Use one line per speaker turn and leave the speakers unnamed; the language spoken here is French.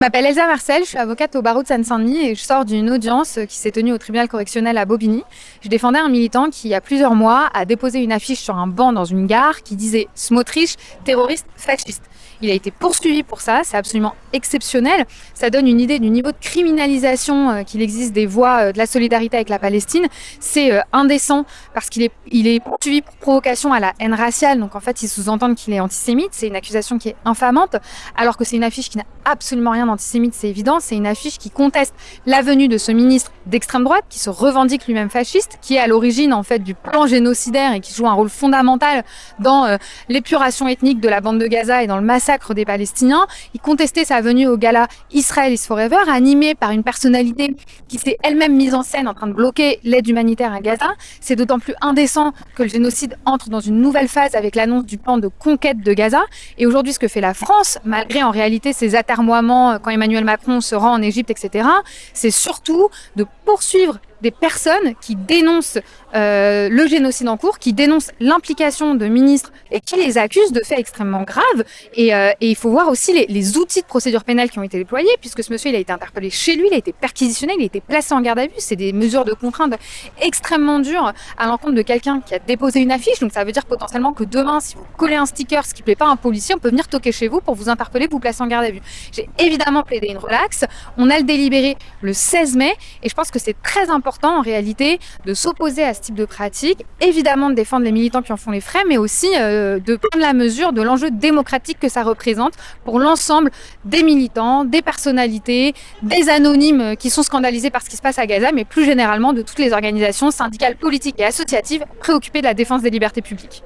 Je m'appelle Elsa Marcel, je suis avocate au barreau de Seine-Saint-Denis et je sors d'une audience qui s'est tenue au tribunal correctionnel à Bobigny. Je défendais un militant qui, il y a plusieurs mois, a déposé une affiche sur un banc dans une gare qui disait « Smotrich, terroriste fasciste ». Il a été poursuivi pour ça, c'est absolument exceptionnel. Ça donne une idée du niveau de criminalisation qu'il existe des voix de la solidarité avec la Palestine. C'est indécent parce qu'il est poursuivi pour provocation à la haine raciale. Donc en fait, ils sous-entendent qu'il est antisémite. C'est une accusation qui est infamante, alors que c'est une affiche qui n'a absolument rien d'antisémite, c'est évident. C'est une affiche qui conteste la venue de ce ministre d'extrême droite, qui se revendique lui-même fasciste, qui est à l'origine en fait du plan génocidaire et qui joue un rôle fondamental dans l'épuration ethnique de la bande de Gaza et dans le massacre des Palestiniens. Il contestait sa venue au gala Israel is Forever, animé par une personnalité qui s'est elle-même mise en scène en train de bloquer l'aide humanitaire à Gaza. C'est d'autant plus indécent que le génocide entre dans une nouvelle phase avec l'annonce du plan de conquête de Gaza. Et aujourd'hui, ce que fait la France, malgré en réalité ses atermoiements quand Emmanuel Macron se rend en Égypte, etc., c'est surtout de poursuivre des personnes qui dénoncent le génocide en cours, qui dénoncent l'implication de ministres et qui les accusent de faits extrêmement graves. Et il faut voir aussi les outils de procédure pénale qui ont été déployés, puisque ce monsieur il a été interpellé chez lui, il a été perquisitionné, il a été placé en garde à vue. C'est des mesures de contrainte extrêmement dures à l'encontre de quelqu'un qui a déposé une affiche. Donc ça veut dire potentiellement que demain, si vous collez un sticker, ce qui ne plaît pas à un policier, on peut venir toquer chez vous pour vous interpeller, vous placer en garde à vue. J'ai évidemment plaidé une relaxe. On a le délibéré le 16 mai et je pense que c'est très important en réalité de s'opposer à ce type de pratique, évidemment de défendre les militants qui en font les frais, mais aussi de prendre la mesure de l'enjeu démocratique que ça représente pour l'ensemble des militants, des personnalités, des anonymes qui sont scandalisés par ce qui se passe à Gaza, mais plus généralement de toutes les organisations syndicales, politiques et associatives préoccupées de la défense des libertés publiques.